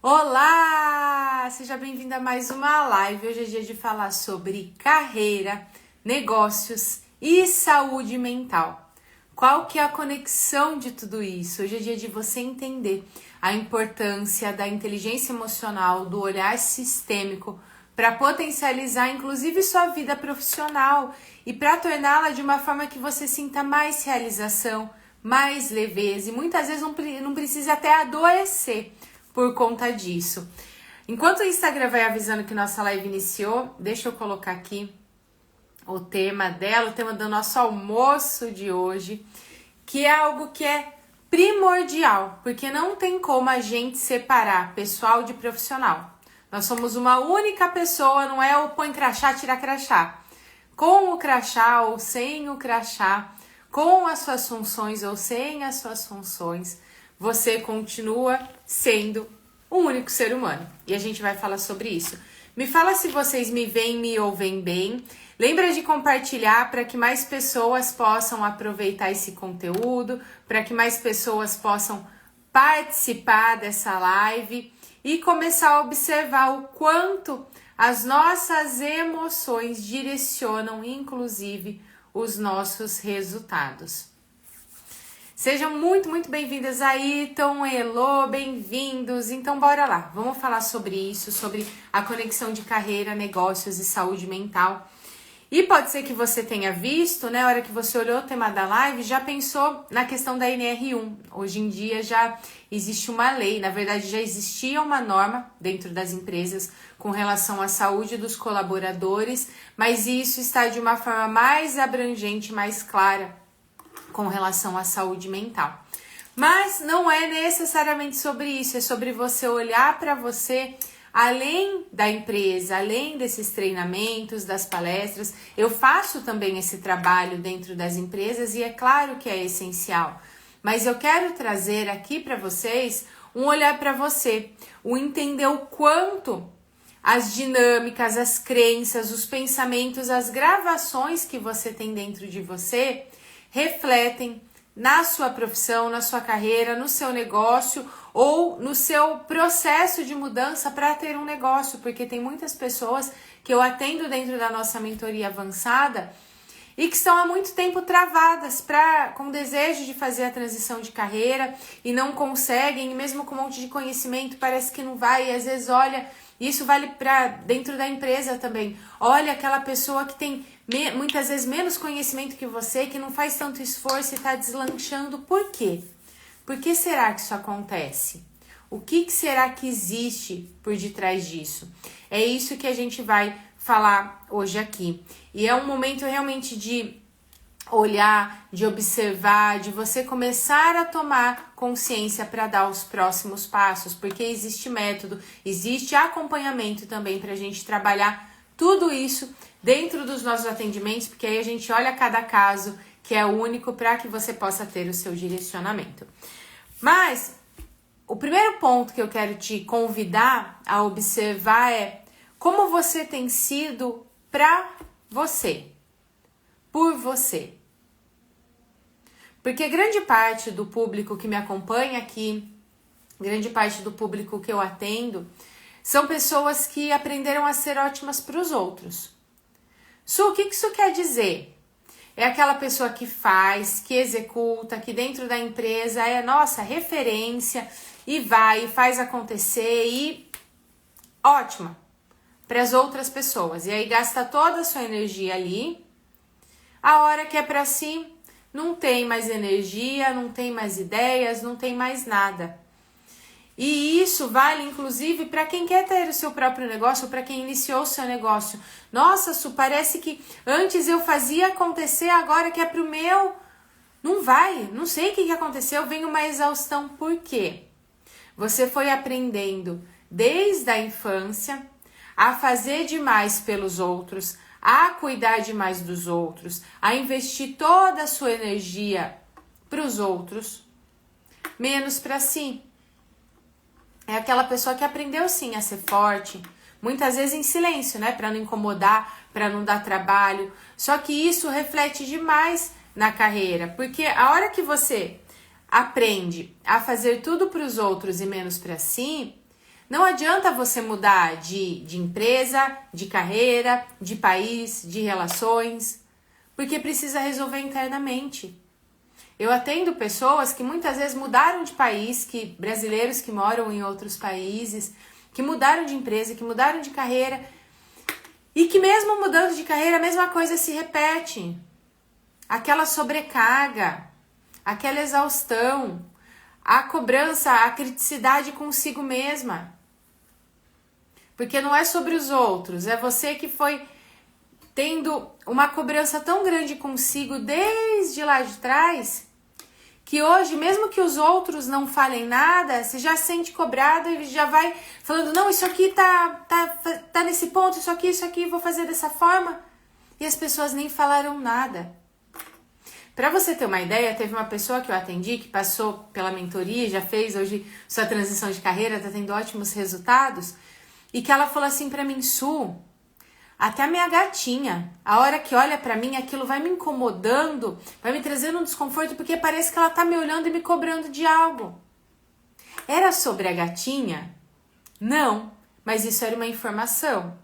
Olá! Seja bem-vinda a mais uma live. Hoje é dia de falar sobre carreira, negócios e saúde mental. Qual que é a conexão de tudo isso? Hoje é dia de você entender a importância da inteligência emocional, do olhar sistêmico para potencializar inclusive sua vida profissional e para torná-la de uma forma que você sinta mais realização, mais leveza e muitas vezes não precisa até adoecer por conta disso. Enquanto o Instagram vai avisando que nossa live iniciou, deixa eu colocar aqui o tema dela, o tema do nosso almoço de hoje, que é algo que é primordial, porque não tem como a gente separar pessoal de profissional. Nós somos uma única pessoa, não é o põe crachá, tira crachá. Com o crachá ou sem o crachá, com as suas funções ou sem as suas funções, você continua sendo um único ser humano. E a gente vai falar sobre isso. Me fala se vocês me veem, me ouvem bem. Lembra de compartilhar para que mais pessoas possam aproveitar esse conteúdo, para que mais pessoas possam participar dessa live e começar a observar o quanto as nossas emoções direcionam, inclusive, os nossos resultados. Sejam muito bem-vindas aí, Tom, Elô, bem-vindos. Então, bora lá. Vamos falar sobre isso, sobre a conexão de carreira, negócios e saúde mental. E pode ser que você tenha visto, né, a hora que você olhou o tema da live, já pensou na questão da NR1. Hoje em dia já existe uma lei, na verdade já existia uma norma dentro das empresas com relação à saúde dos colaboradores, mas isso está de uma forma mais abrangente, mais clara, com relação à saúde mental. Mas não é necessariamente sobre isso, é sobre você olhar para você além da empresa, além desses treinamentos, das palestras. Eu faço também esse trabalho dentro das empresas e é claro que é essencial. Mas eu quero trazer aqui para vocês um olhar para você, o entender o quanto as dinâmicas, as crenças, os pensamentos, as gravações que você tem dentro de você refletem na sua profissão, na sua carreira, no seu negócio ou no seu processo de mudança para ter um negócio, porque tem muitas pessoas que eu atendo dentro da nossa mentoria avançada e que estão há muito tempo travadas com desejo de fazer a transição de carreira e não conseguem, e mesmo com um monte de conhecimento parece que não vai, e às vezes olha, isso vale para dentro da empresa também, olha aquela pessoa que tem muitas vezes menos conhecimento que você, que não faz tanto esforço e está deslanchando. Por quê? Por que será que isso acontece? O que será que existe por detrás disso? É isso que a gente vai falar hoje aqui. E é um momento realmente de olhar, de observar, de você começar a tomar consciência para dar os próximos passos, porque existe método, existe acompanhamento também para a gente trabalhar tudo isso dentro dos nossos atendimentos, porque aí a gente olha cada caso que é único para que você possa ter o seu direcionamento. Mas o primeiro ponto que eu quero te convidar a observar é como você tem sido para você, por você. Porque grande parte do público que me acompanha aqui, grande parte do público que eu atendo, são pessoas que aprenderam a ser ótimas para os outros. O que isso quer dizer? É aquela pessoa que faz, que executa, que dentro da empresa é nossa referência e vai, e faz acontecer e ótima para as outras pessoas. E aí gasta toda a sua energia ali, a hora que é para si, não tem mais energia, não tem mais ideias, não tem mais nada. E isso vale, inclusive, para quem quer ter o seu próprio negócio, para quem iniciou o seu negócio. Nossa, Su, parece que antes eu fazia acontecer, agora que é pro meu, não vai, não sei o que aconteceu, vem uma exaustão. Por quê? Você foi aprendendo desde a infância a fazer demais pelos outros, a cuidar demais dos outros, a investir toda a sua energia para os outros, menos para si. É aquela pessoa que aprendeu sim a ser forte, muitas vezes em silêncio, né? Para não incomodar, para não dar trabalho. Só que isso reflete demais na carreira, porque a hora que você aprende a fazer tudo para os outros e menos para si, Não adianta você mudar de empresa, de carreira, de país, de relações, porque precisa resolver internamente. Eu atendo pessoas que muitas vezes mudaram de país, brasileiros que moram em outros países, que mudaram de empresa, que mudaram de carreira, e que mesmo mudando de carreira, a mesma coisa se repete. Aquela sobrecarga, aquela exaustão, a cobrança, a criticidade consigo mesma. Porque não é sobre os outros, é você que foi tendo uma cobrança tão grande consigo desde lá de trás, que hoje, mesmo que os outros não falem nada, você já sente cobrado e já vai falando, não, isso aqui tá nesse ponto, isso aqui, vou fazer dessa forma. E as pessoas nem falaram nada. Para você ter uma ideia, teve uma pessoa que eu atendi, que passou pela mentoria, já fez hoje sua transição de carreira, tá tendo ótimos resultados, e que ela falou assim para mim, Su, até a minha gatinha, a hora que olha pra mim, aquilo vai me incomodando, vai me trazendo um desconforto, porque parece que ela tá me olhando e me cobrando de algo. Era sobre a gatinha? Não, mas isso era uma informação.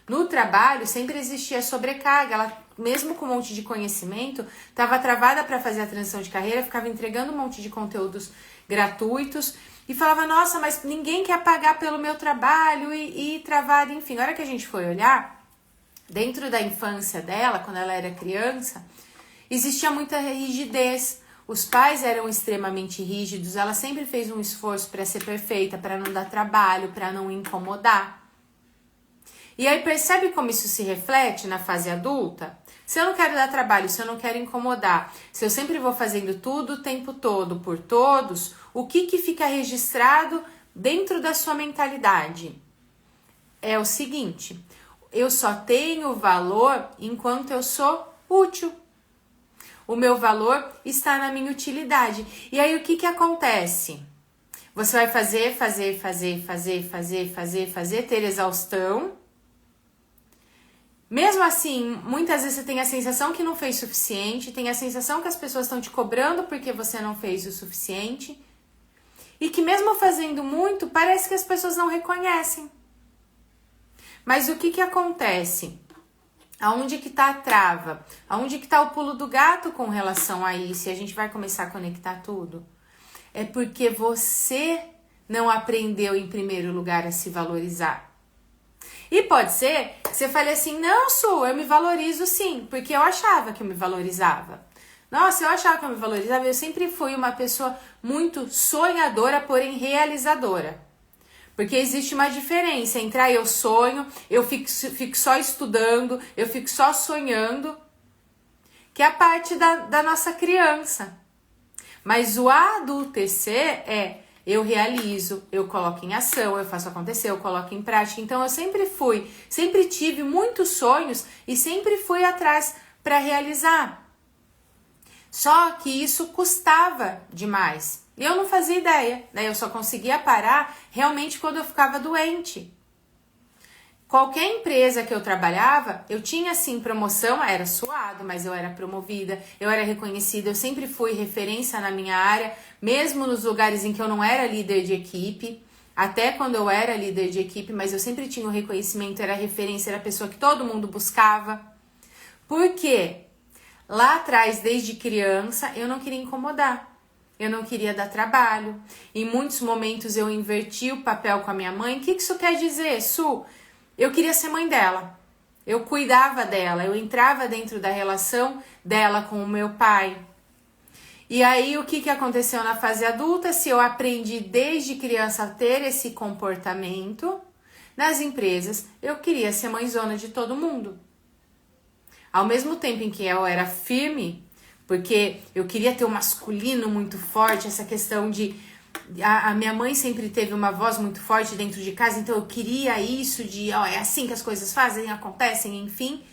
No trabalho sempre existia sobrecarga, ela mesmo com um monte de conhecimento, estava travada para fazer a transição de carreira, ficava entregando um monte de conteúdos gratuitos e falava, nossa, mas ninguém quer pagar pelo meu trabalho e travada, enfim. Na hora que a gente foi olhar, dentro da infância dela, quando ela era criança, existia muita rigidez. Os pais eram extremamente rígidos, ela sempre fez um esforço para ser perfeita, para não dar trabalho, para não incomodar. E aí percebe como isso se reflete na fase adulta? Se eu não quero dar trabalho, se eu não quero incomodar, se eu sempre vou fazendo tudo o tempo todo por todos, o que fica registrado dentro da sua mentalidade? É o seguinte, eu só tenho valor enquanto eu sou útil. O meu valor está na minha utilidade. E aí o que acontece? Você vai fazer, ter exaustão. Mesmo assim, muitas vezes você tem a sensação que não fez o suficiente, tem a sensação que as pessoas estão te cobrando porque você não fez o suficiente. E que mesmo fazendo muito, parece que as pessoas não reconhecem. Mas o que acontece? Aonde que tá a trava? Aonde que tá o pulo do gato com relação a isso? E a gente vai começar a conectar tudo. É porque você não aprendeu em primeiro lugar a se valorizar. E pode ser que você fale assim, não, Su, eu me valorizo sim, porque eu achava que eu me valorizava. Nossa, eu achava que eu me valorizava, eu sempre fui uma pessoa muito sonhadora, porém realizadora. Porque existe uma diferença entre eu sonho, eu fico só estudando, eu fico só sonhando, que é a parte da nossa criança. Mas o adultecer é eu realizo, eu coloco em ação, eu faço acontecer, eu coloco em prática. Então eu sempre tive muitos sonhos e sempre fui atrás para realizar. Só que isso custava demais. Eu não fazia ideia, né? Eu só conseguia parar realmente quando eu ficava doente. Qualquer empresa que eu trabalhava, eu tinha sim promoção, era suado, mas eu era promovida, eu era reconhecida, eu sempre fui referência na minha área, mesmo nos lugares em que eu não era líder de equipe, até quando eu era líder de equipe, mas eu sempre tinha o reconhecimento, era referência, era a pessoa que todo mundo buscava. Por quê? Lá atrás, desde criança, eu não queria incomodar. Eu não queria dar trabalho. Em muitos momentos eu inverti o papel com a minha mãe. O que isso quer dizer, Su? Eu queria ser mãe dela. Eu cuidava dela. Eu entrava dentro da relação dela com o meu pai. E aí, o que aconteceu na fase adulta? Se eu aprendi desde criança a ter esse comportamento, nas empresas, eu queria ser mãezona de todo mundo. Ao mesmo tempo em que eu era firme, porque eu queria ter um masculino muito forte, essa questão de... A minha mãe sempre teve uma voz muito forte dentro de casa, então eu queria isso de, é assim que as coisas fazem, acontecem, enfim.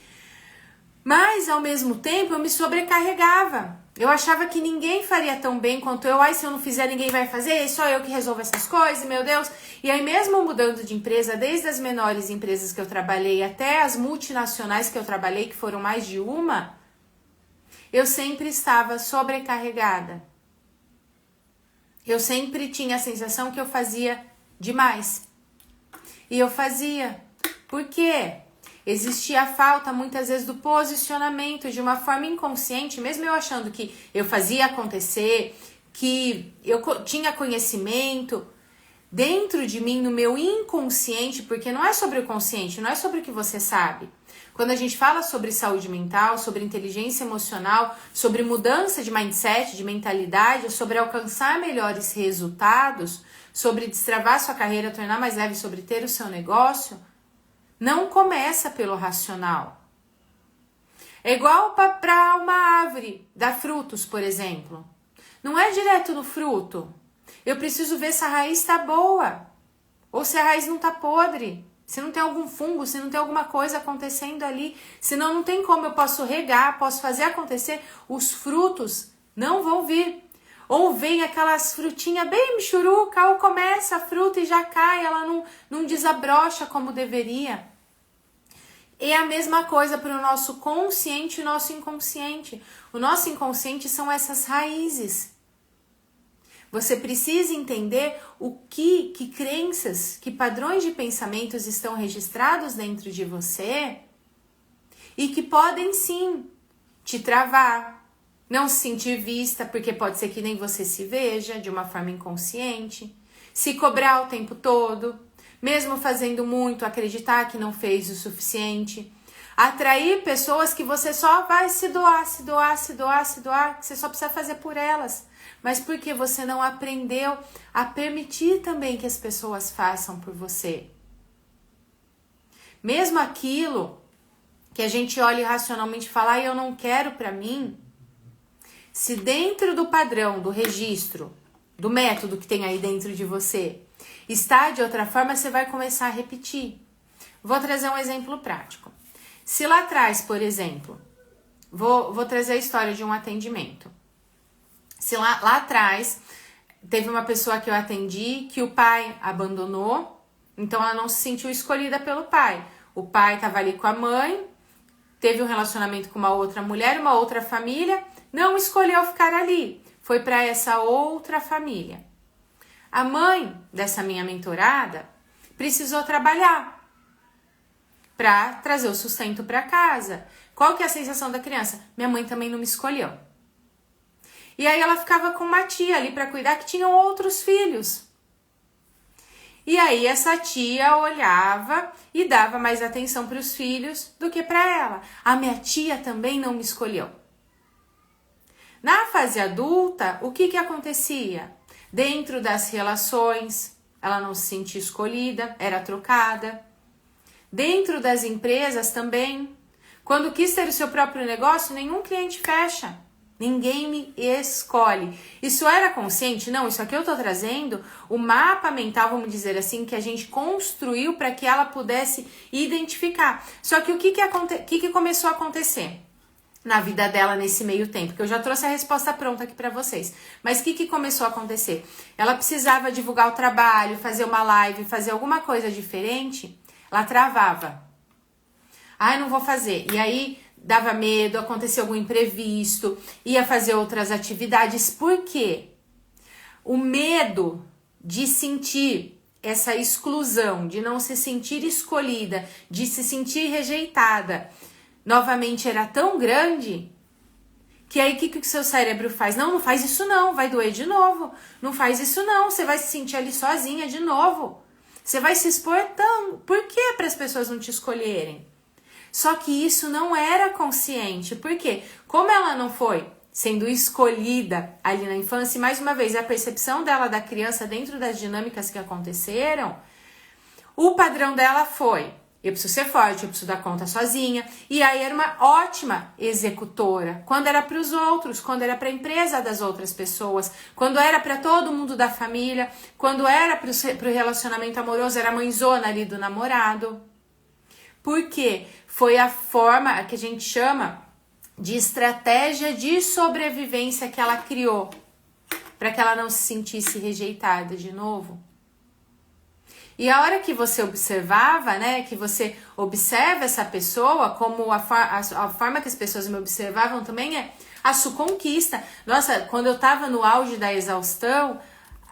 Mas, ao mesmo tempo, eu me sobrecarregava. Eu achava que ninguém faria tão bem quanto eu. Se eu não fizer, ninguém vai fazer, é só eu que resolvo essas coisas, meu Deus. E aí, mesmo mudando de empresa, desde as menores empresas que eu trabalhei até as multinacionais que eu trabalhei, que foram mais de uma, eu sempre estava sobrecarregada. Eu sempre tinha a sensação que eu fazia demais. E eu fazia. Por quê? Existia a falta, muitas vezes, do posicionamento de uma forma inconsciente, mesmo eu achando que eu fazia acontecer, que eu tinha conhecimento, dentro de mim, no meu inconsciente, porque não é sobre o consciente, não é sobre o que você sabe. Quando a gente fala sobre saúde mental, sobre inteligência emocional, sobre mudança de mindset, de mentalidade, sobre alcançar melhores resultados, sobre destravar sua carreira, tornar mais leve, sobre ter o seu negócio, não começa pelo racional. É igual para uma árvore, dar frutos, por exemplo. Não é direto no fruto. Eu preciso ver se a raiz está boa, ou se a raiz não está podre, se não tem algum fungo, se não tem alguma coisa acontecendo ali. Senão não tem como, eu posso regar, posso fazer acontecer, os frutos não vão vir. Ou vem aquelas frutinhas bem michuruca, ou começa a fruta e já cai, ela não desabrocha como deveria. É a mesma coisa para o nosso consciente e o nosso inconsciente. O nosso inconsciente são essas raízes. Você precisa entender o que crenças, que padrões de pensamentos estão registrados dentro de você e que podem sim te travar, não se sentir vista, porque pode ser que nem você se veja de uma forma inconsciente, se cobrar o tempo todo, mesmo fazendo muito, acreditar que não fez o suficiente, atrair pessoas que você só vai se doar, que você só precisa fazer por elas. Mas porque você não aprendeu a permitir também que as pessoas façam por você. Mesmo aquilo que a gente olha irracionalmente e fala, eu não quero pra mim, se dentro do padrão, do registro, do método que tem aí dentro de você, está de outra forma, você vai começar a repetir. Vou trazer um exemplo prático. Se lá atrás, por exemplo, vou trazer a história de um atendimento. Se lá atrás teve uma pessoa que eu atendi que o pai abandonou, então ela não se sentiu escolhida pelo pai. O pai estava ali com a mãe, teve um relacionamento com uma outra mulher, uma outra família, não escolheu ficar ali, foi para essa outra família. A mãe dessa minha mentorada precisou trabalhar para trazer o sustento para casa. Qual que é a sensação da criança? Minha mãe também não me escolheu. E aí ela ficava com uma tia ali para cuidar que tinham outros filhos. E aí essa tia olhava e dava mais atenção para os filhos do que para ela. A minha tia também não me escolheu. Na fase adulta, o que acontecia? Dentro das relações, ela não se sentia escolhida, era trocada. Dentro das empresas também. Quando quis ter o seu próprio negócio, nenhum cliente fecha. Ninguém me escolhe. Isso era consciente? Não, isso aqui eu tô trazendo o mapa mental, vamos dizer assim, que a gente construiu para que ela pudesse identificar. Só que o que começou a acontecer na vida dela nesse meio tempo? Que eu já trouxe a resposta pronta aqui para vocês. Mas o que começou a acontecer? Ela precisava divulgar o trabalho, fazer uma live, fazer alguma coisa diferente. Ela travava. Ai, não vou fazer. E aí dava medo, acontecia algum imprevisto, ia fazer outras atividades. Por quê? O medo de sentir essa exclusão, de não se sentir escolhida, de se sentir rejeitada, novamente era tão grande, que aí o que o seu cérebro faz? Não faz isso não, vai doer de novo. Não faz isso não, você vai se sentir ali sozinha de novo. Você vai se expor tão... Por que para as pessoas não te escolherem? Só que isso não era consciente. Por quê? Como ela não foi sendo escolhida ali na infância, e mais uma vez, a percepção dela da criança dentro das dinâmicas que aconteceram, o padrão dela foi, eu preciso ser forte, eu preciso dar conta sozinha, e aí era uma ótima executora, quando era para os outros, quando era para a empresa das outras pessoas, quando era para todo mundo da família, quando era para o relacionamento amoroso, era a mãezona ali do namorado. Por quê? Foi a forma que a gente chama de estratégia de sobrevivência que ela criou para que ela não se sentisse rejeitada de novo. E a hora que você observava, né, que você observa essa pessoa, como a forma que as pessoas me observavam também é a sua conquista. Nossa, quando eu tava no auge da exaustão,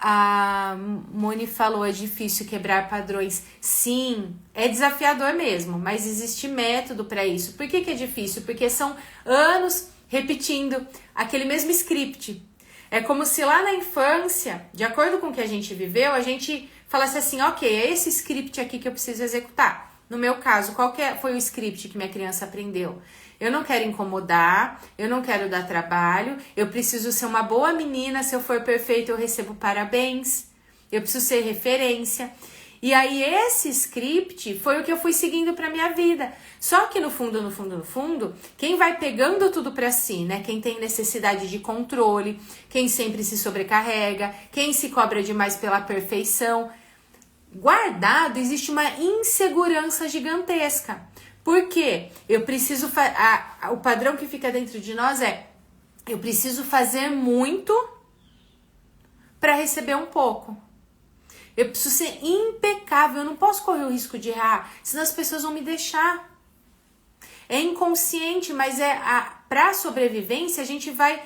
A Moni falou, é difícil quebrar padrões. Sim, é desafiador mesmo, mas existe método para isso. Por que é difícil? Porque são anos repetindo aquele mesmo script. É como se lá na infância, de acordo com o que a gente viveu, a gente falasse assim, ok, é esse script aqui que eu preciso executar. No meu caso, foi o script que minha criança aprendeu? Eu não quero incomodar, eu não quero dar trabalho, eu preciso ser uma boa menina, se eu for perfeita eu recebo parabéns, eu preciso ser referência. E aí esse script foi o que eu fui seguindo para minha vida. Só que no fundo, quem vai pegando tudo para si, né? Quem tem necessidade de controle, quem sempre se sobrecarrega, quem se cobra demais pela perfeição, guardado existe uma insegurança gigantesca. Por quê? Eu preciso o padrão que fica dentro de nós é eu preciso fazer muito para receber um pouco. Eu preciso ser impecável, eu não posso correr o risco de errar, senão as pessoas vão me deixar. É inconsciente, mas para sobrevivência a gente vai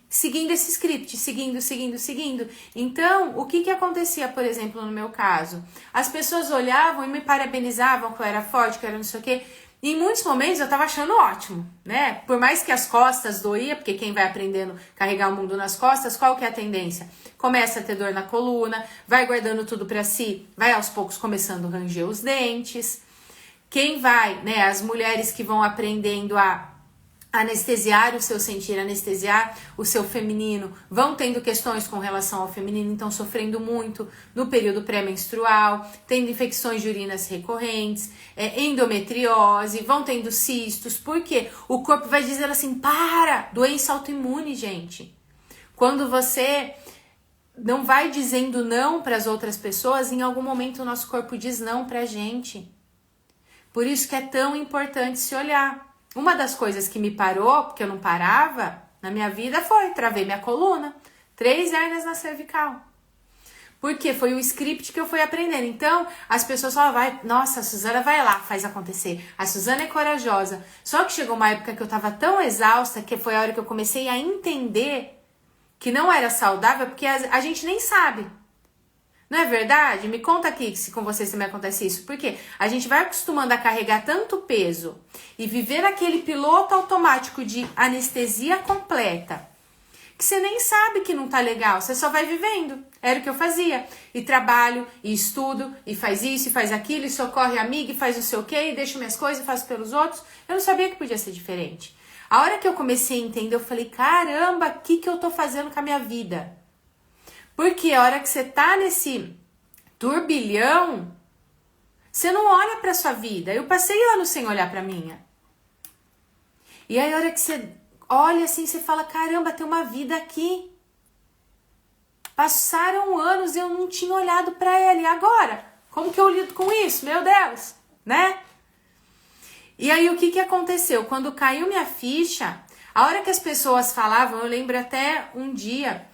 seguindo esse script, seguindo. Então, o que acontecia, por exemplo, no meu caso? As pessoas olhavam e me parabenizavam que eu era forte, que eu era não sei o quê. E em muitos momentos eu tava achando ótimo, né? Por mais que as costas doía, porque quem vai aprendendo a carregar o mundo nas costas, qual que é a tendência? Começa a ter dor na coluna, vai guardando tudo pra si, vai aos poucos começando a ranger os dentes. Quem vai, né? As mulheres que vão aprendendo a anestesiar o seu sentir, anestesiar o seu feminino, vão tendo questões com relação ao feminino, então sofrendo muito no período pré-menstrual, tendo infecções de urinas recorrentes, endometriose, vão tendo cistos, porque o corpo vai dizer assim, para, doença autoimune, gente. Quando você não vai dizendo não para as outras pessoas, em algum momento o nosso corpo diz não pra gente. Por isso que é tão importante se olhar. Uma das coisas que me parou, porque eu não parava na minha vida, foi travei minha coluna, 3 hérnias na cervical. Porque foi o script que eu fui aprendendo. Então, as pessoas falam, nossa, a Suzana vai lá, faz acontecer. A Suzana é corajosa. Só que chegou uma época que eu tava tão exausta, que foi a hora que eu comecei a entender que não era saudável, porque a gente nem sabe. Não é verdade? Me conta aqui se com vocês também acontece isso. Porque a gente vai acostumando a carregar tanto peso e viver aquele piloto automático de anestesia completa, que você nem sabe que não tá legal, você só vai vivendo. Era o que eu fazia. E trabalho, e estudo, e faz isso, e faz aquilo, e socorre a amiga, e faz não sei o quê, e deixo minhas coisas, e faço pelos outros. Eu não sabia que podia ser diferente. A hora que eu comecei a entender, eu falei, caramba, o que eu tô fazendo com a minha vida? Porque a hora que você tá nesse turbilhão, você não olha pra sua vida. Eu passei anos sem olhar pra minha. E aí a hora que você olha assim, você fala, caramba, tem uma vida aqui. Passaram anos e eu não tinha olhado pra ela. E agora? Como que eu lido com isso? Meu Deus, né? E aí o que aconteceu? Quando caiu minha ficha, a hora que as pessoas falavam, eu lembro até um dia,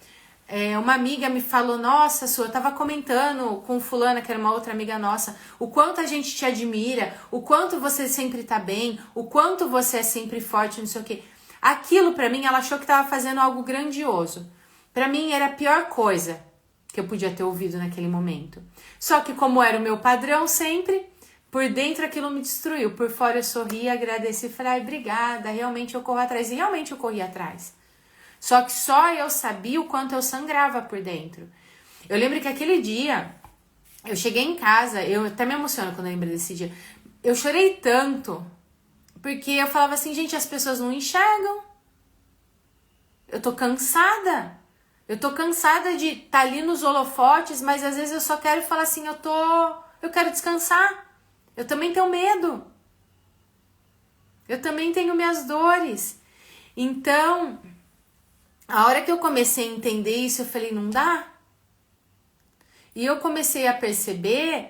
uma amiga me falou, nossa, Su, eu tava comentando com fulana, que era uma outra amiga nossa, o quanto a gente te admira, o quanto você sempre tá bem, o quanto você é sempre forte, não sei o quê. Aquilo pra mim, ela achou que tava fazendo algo grandioso. Pra mim era a pior coisa que eu podia ter ouvido naquele momento. Só que como era o meu padrão sempre, por dentro aquilo me destruiu. Por fora eu sorri, agradeci e falei, obrigada, realmente eu corro atrás. E realmente eu corri atrás. Só que só eu sabia o quanto eu sangrava por dentro. Eu lembro que aquele dia, eu cheguei em casa, eu até me emociono quando eu lembro desse dia. Eu chorei tanto, porque eu falava assim, gente, as pessoas não enxergam. Eu tô cansada. Eu tô cansada de estar ali nos holofotes, mas às vezes eu só quero falar assim, eu quero descansar. Eu também tenho medo. Eu também tenho minhas dores. Então, a hora que eu comecei a entender isso, eu falei, não dá. E eu comecei a perceber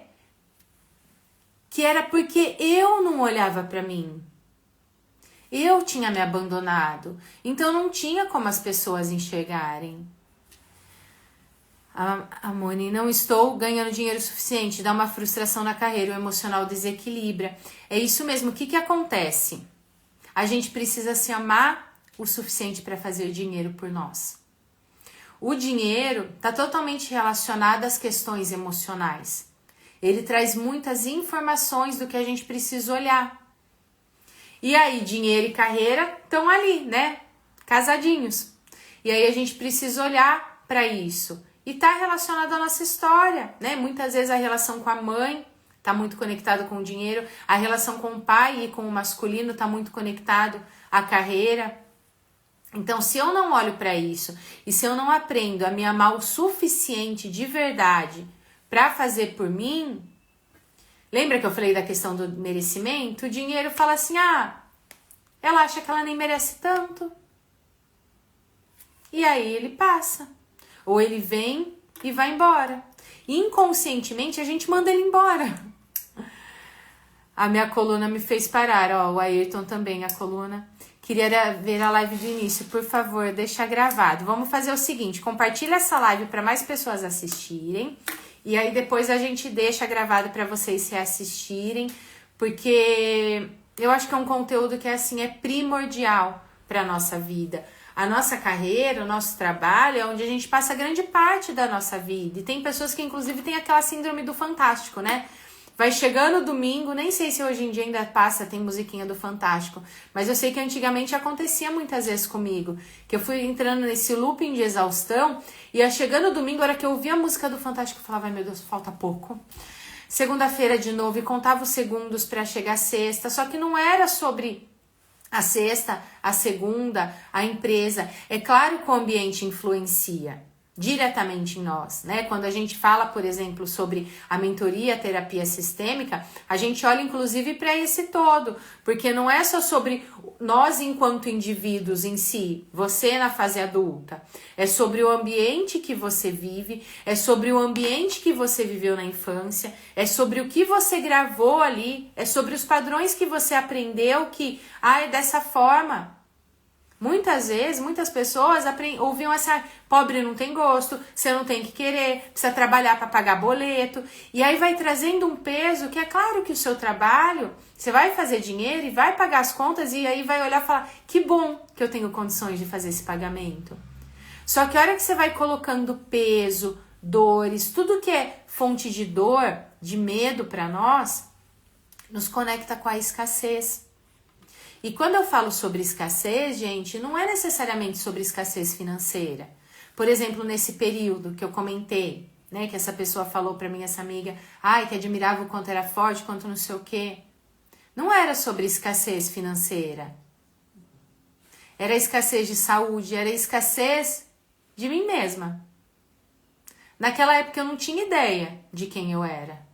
que era porque eu não olhava pra mim. Eu tinha me abandonado. Então não tinha como as pessoas enxergarem. A Moni, não estou ganhando dinheiro suficiente, dá uma frustração na carreira, o emocional desequilibra. É isso mesmo, o que acontece? A gente precisa se amar o suficiente para fazer dinheiro por nós. O dinheiro está totalmente relacionado às questões emocionais. Ele traz muitas informações do que a gente precisa olhar. E aí, dinheiro e carreira estão ali, né? Casadinhos. E aí a gente precisa olhar para isso. E está relacionado à nossa história, né? Muitas vezes a relação com a mãe está muito conectado com o dinheiro, a relação com o pai e com o masculino está muito conectado à carreira. Então, se eu não olho para isso e se eu não aprendo a me amar o suficiente de verdade para fazer por mim, lembra que eu falei da questão do merecimento? O dinheiro fala assim, ela acha que ela nem merece tanto. E aí ele passa. Ou ele vem e vai embora. Inconscientemente a gente manda ele embora. A minha coluna me fez parar, ó, o Ayrton também, a coluna. Queria ver a live do início, por favor, deixa gravado. Vamos fazer o seguinte, compartilha essa live para mais pessoas assistirem. E aí depois a gente deixa gravado para vocês reassistirem, porque eu acho que é um conteúdo que assim é primordial para nossa vida. A nossa carreira, o nosso trabalho é onde a gente passa grande parte da nossa vida. E tem pessoas que inclusive têm aquela síndrome do Fantástico, né? Vai chegando domingo, nem sei se hoje em dia ainda passa, tem musiquinha do Fantástico, mas eu sei que antigamente acontecia muitas vezes comigo, que eu fui entrando nesse looping de exaustão, e ia chegando domingo, a hora que eu ouvia a música do Fantástico, eu falava, ai meu Deus, falta pouco. Segunda-feira de novo, e contava os segundos para chegar sexta, só que não era sobre a sexta, a segunda, a empresa. É claro que o ambiente influencia diretamente em nós, né? Quando a gente fala, por exemplo, sobre a mentoria, a terapia sistêmica, a gente olha inclusive para esse todo, porque não é só sobre nós enquanto indivíduos em si, você na fase adulta, é sobre o ambiente que você vive, é sobre o ambiente que você viveu na infância, é sobre o que você gravou ali, é sobre os padrões que você aprendeu que, é dessa forma. Muitas vezes, muitas pessoas ouviam essa, pobre não tem gosto, você não tem que querer, precisa trabalhar para pagar boleto. E aí vai trazendo um peso que é claro que o seu trabalho, você vai fazer dinheiro e vai pagar as contas e aí vai olhar e falar, que bom que eu tenho condições de fazer esse pagamento. Só que a hora que você vai colocando peso, dores, tudo que é fonte de dor, de medo para nós, nos conecta com a escassez. E quando eu falo sobre escassez, gente, não é necessariamente sobre escassez financeira. Por exemplo, nesse período que eu comentei, né, que essa pessoa falou pra mim, essa amiga, que admirava o quanto era forte, quanto não sei o quê. Não era sobre escassez financeira. Era escassez de saúde, era escassez de mim mesma. Naquela época eu não tinha ideia de quem eu era.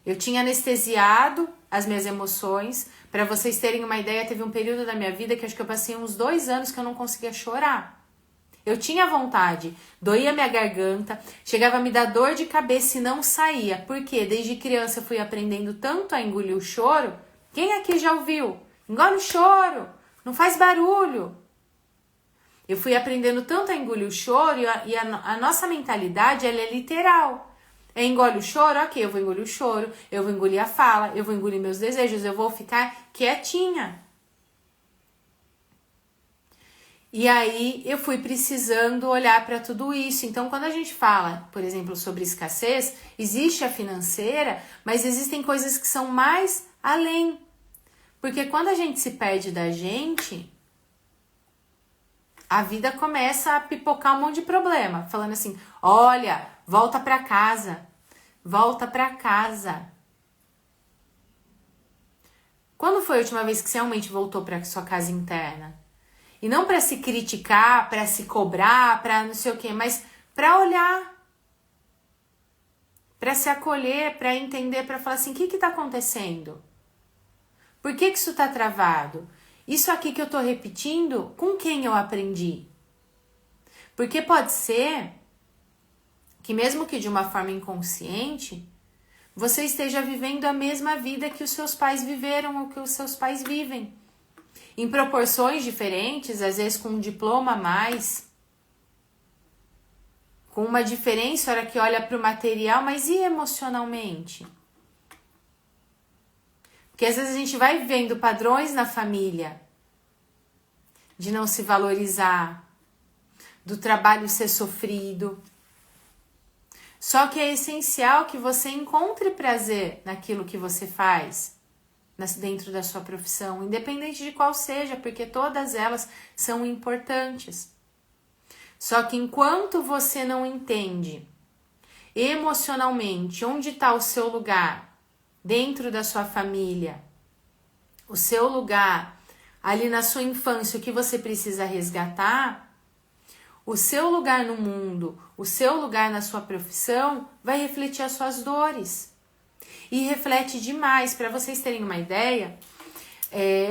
Eu tinha anestesiado as minhas emoções. Para vocês terem uma ideia, teve um período da minha vida que acho que eu passei uns 2 anos que eu não conseguia chorar. Eu tinha vontade, doía minha garganta, chegava a me dar dor de cabeça e não saía. Por quê? Desde criança eu fui aprendendo tanto a engolir o choro. Quem aqui já ouviu? Engole o choro, não faz barulho. Eu fui aprendendo tanto a engolir o choro e a nossa mentalidade ela é literal. Engole o choro, ok, eu vou engolir o choro, eu vou engolir a fala, eu vou engolir meus desejos, eu vou ficar quietinha. E aí eu fui precisando olhar para tudo isso. Então, quando a gente fala, por exemplo, sobre escassez, existe a financeira, mas existem coisas que são mais além. Porque quando a gente se perde da gente, a vida começa a pipocar um monte de problema. Falando assim, olha, volta para casa. Volta para casa. Quando foi a última vez que você realmente voltou para sua casa interna? E não para se criticar, para se cobrar, para não sei o quê, mas para olhar, para se acolher, para entender, para falar assim, o que está acontecendo? Por que isso está travado? Isso aqui que eu estou repetindo, com quem eu aprendi? Porque pode ser que mesmo que de uma forma inconsciente, você esteja vivendo a mesma vida que os seus pais viveram ou que os seus pais vivem. Em proporções diferentes, às vezes com um diploma a mais, com uma diferença, a hora que olha para o material, mas e emocionalmente? Porque às vezes a gente vai vendo padrões na família de não se valorizar, do trabalho ser sofrido. Só que é essencial que você encontre prazer naquilo que você faz, dentro da sua profissão, independente de qual seja, porque todas elas são importantes. Só que enquanto você não entende emocionalmente onde está o seu lugar dentro da sua família, o seu lugar ali na sua infância, o que você precisa resgatar, o seu lugar no mundo, o seu lugar na sua profissão vai refletir as suas dores. E reflete demais. Para vocês terem uma ideia,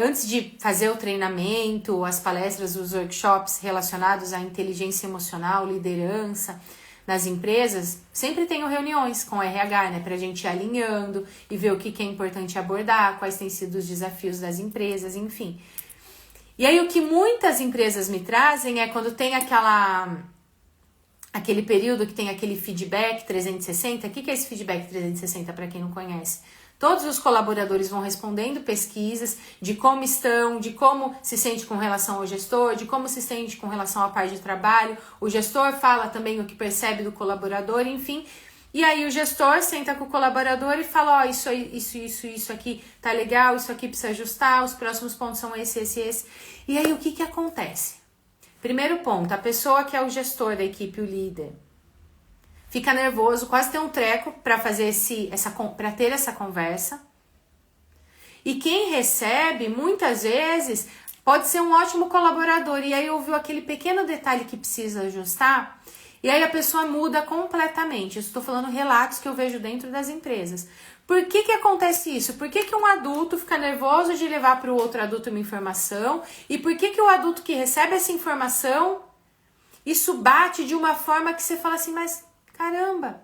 antes de fazer o treinamento, as palestras, os workshops relacionados à inteligência emocional, liderança nas empresas, sempre tenho reuniões com o RH, né, para a gente ir alinhando e ver o que é importante abordar, quais têm sido os desafios das empresas, enfim. E aí o que muitas empresas me trazem é quando tem aquele período que tem aquele feedback 360. O que é esse feedback 360 para quem não conhece? Todos os colaboradores vão respondendo pesquisas de como estão, de como se sente com relação ao gestor, de como se sente com relação à parte de trabalho. O gestor fala também o que percebe do colaborador, enfim. E aí o gestor senta com o colaborador e fala, ó, isso aqui tá legal, isso aqui precisa ajustar, os próximos pontos são esse. E aí o que acontece? Primeiro ponto, a pessoa que é o gestor da equipe, o líder, fica nervoso, quase tem um treco para fazer para ter essa conversa. E quem recebe, muitas vezes, pode ser um ótimo colaborador, e aí ouviu aquele pequeno detalhe que precisa ajustar, e aí a pessoa muda completamente. Eu estou falando relatos que eu vejo dentro das empresas. Por que acontece isso? Por que um adulto fica nervoso de levar para o outro adulto uma informação? E por que o adulto que recebe essa informação, isso bate de uma forma que você fala assim, mas caramba!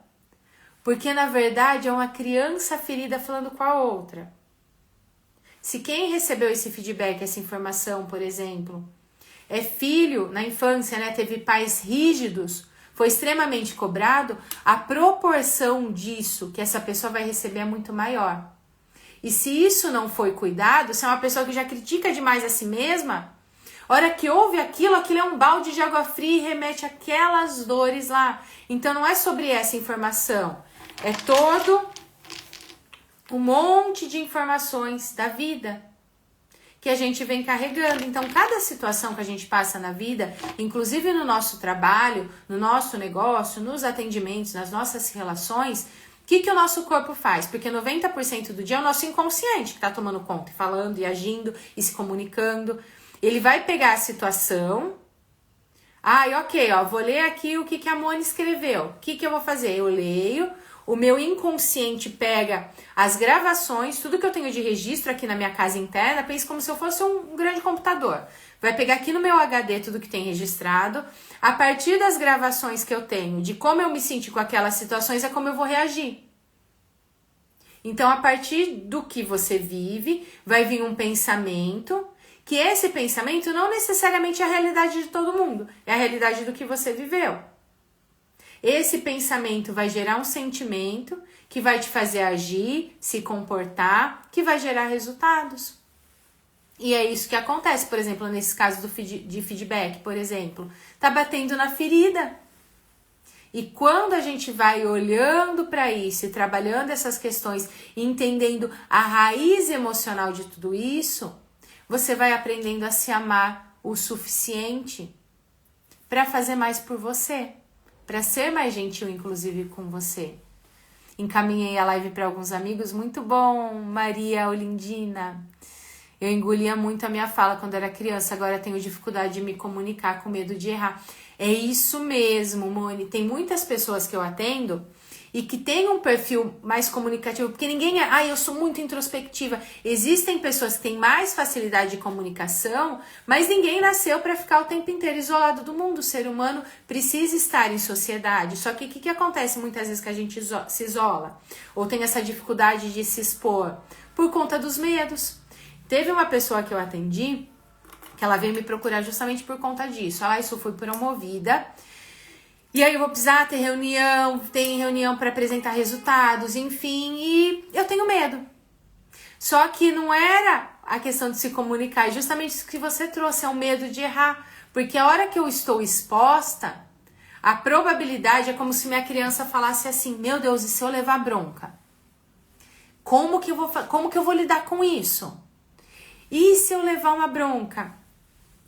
Porque na verdade é uma criança ferida falando com a outra. Se quem recebeu esse feedback, essa informação, por exemplo, é filho na infância, né, teve pais rígidos, foi extremamente cobrado, a proporção disso que essa pessoa vai receber é muito maior. E se isso não foi cuidado, se é uma pessoa que já critica demais a si mesma, a hora que ouve aquilo é um balde de água fria e remete aquelas dores lá. Então não é sobre essa informação, é todo um monte de informações da vida que a gente vem carregando. Então, cada situação que a gente passa na vida, inclusive no nosso trabalho, no nosso negócio, nos atendimentos, nas nossas relações, o que o nosso corpo faz? Porque 90% do dia é o nosso inconsciente que está tomando conta, falando e agindo e se comunicando. Ele vai pegar a situação. Vou ler aqui o que a Moni escreveu. O que eu vou fazer? Eu leio. O meu inconsciente pega as gravações, tudo que eu tenho de registro aqui na minha casa interna, pensa como se eu fosse um grande computador. Vai pegar aqui no meu HD tudo que tem registrado. A partir das gravações que eu tenho, de como eu me senti com aquelas situações, é como eu vou reagir. Então, a partir do que você vive, vai vir um pensamento, que esse pensamento não necessariamente é a realidade de todo mundo, é a realidade do que você viveu. Esse pensamento vai gerar um sentimento que vai te fazer agir, se comportar, que vai gerar resultados. E é isso que acontece, por exemplo, nesse caso de feedback, por exemplo, tá batendo na ferida. E quando a gente vai olhando para isso e trabalhando essas questões e entendendo a raiz emocional de tudo isso, você vai aprendendo a se amar o suficiente para fazer mais por você. Para ser mais gentil, inclusive, com você. Encaminhei a live para alguns amigos. Muito bom, Maria Olindina. Eu engolia muito a minha fala quando era criança. Agora tenho dificuldade de me comunicar com medo de errar. É isso mesmo, Moni. Tem muitas pessoas que eu atendo e que têm um perfil mais comunicativo. Porque ninguém é... eu sou muito introspectiva. Existem pessoas que têm mais facilidade de comunicação, mas ninguém nasceu para ficar o tempo inteiro isolado do mundo. O ser humano precisa estar em sociedade. Só que o que acontece muitas vezes que a gente se isola? Ou tem essa dificuldade de se expor? Por conta dos medos. Teve uma pessoa que eu atendi, que ela veio me procurar justamente por conta disso. Isso fui promovida. E aí eu vou precisar ter reunião, tem reunião para apresentar resultados, enfim, e eu tenho medo. Só que não era a questão de se comunicar, é justamente isso que você trouxe, é o medo de errar. Porque a hora que eu estou exposta, a probabilidade é como se minha criança falasse assim, meu Deus, e se eu levar bronca? Como que eu vou lidar com isso? E se eu levar uma bronca?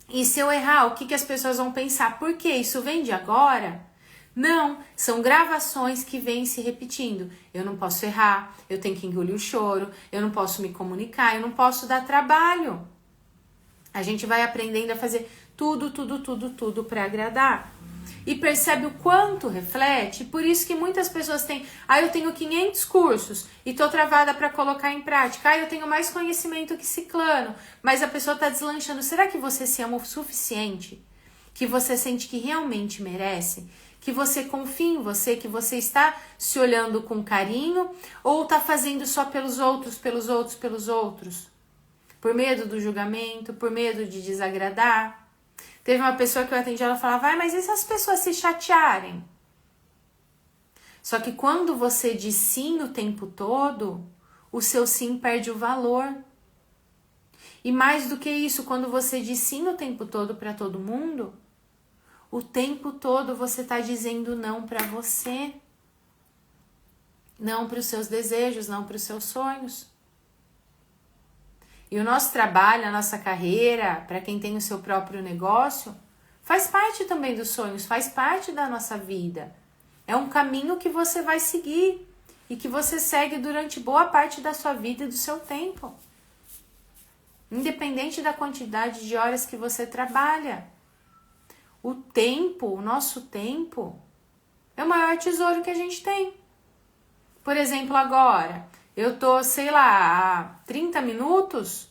E se eu errar, o que as pessoas vão pensar? Por quê? Isso vem de agora? Não, são gravações que vêm se repetindo. Eu não posso errar, eu tenho que engolir o choro, eu não posso me comunicar, eu não posso dar trabalho. A gente vai aprendendo a fazer tudo para agradar. E percebe o quanto reflete, por isso que muitas pessoas têm, eu tenho 500 cursos e tô travada para colocar em prática, eu tenho mais conhecimento que ciclano, mas a pessoa tá deslanchando. Será que você se ama o suficiente? Que você sente que realmente merece? Que você confia em você, que você está se olhando com carinho ou tá fazendo só pelos outros? Por medo do julgamento, por medo de desagradar? Teve uma pessoa que eu atendi, ela falava, mas e se as pessoas se chatearem? Só que quando você diz sim o tempo todo, o seu sim perde o valor. E mais do que isso, quando você diz sim o tempo todo para todo mundo, o tempo todo você está dizendo não para você. Não para os seus desejos, não para os seus sonhos. E o nosso trabalho, a nossa carreira, para quem tem o seu próprio negócio, faz parte também dos sonhos, faz parte da nossa vida. É um caminho que você vai seguir e que você segue durante boa parte da sua vida e do seu tempo. Independente da quantidade de horas que você trabalha. O tempo, o nosso tempo, é o maior tesouro que a gente tem. Por exemplo, agora, eu tô, há 30 minutos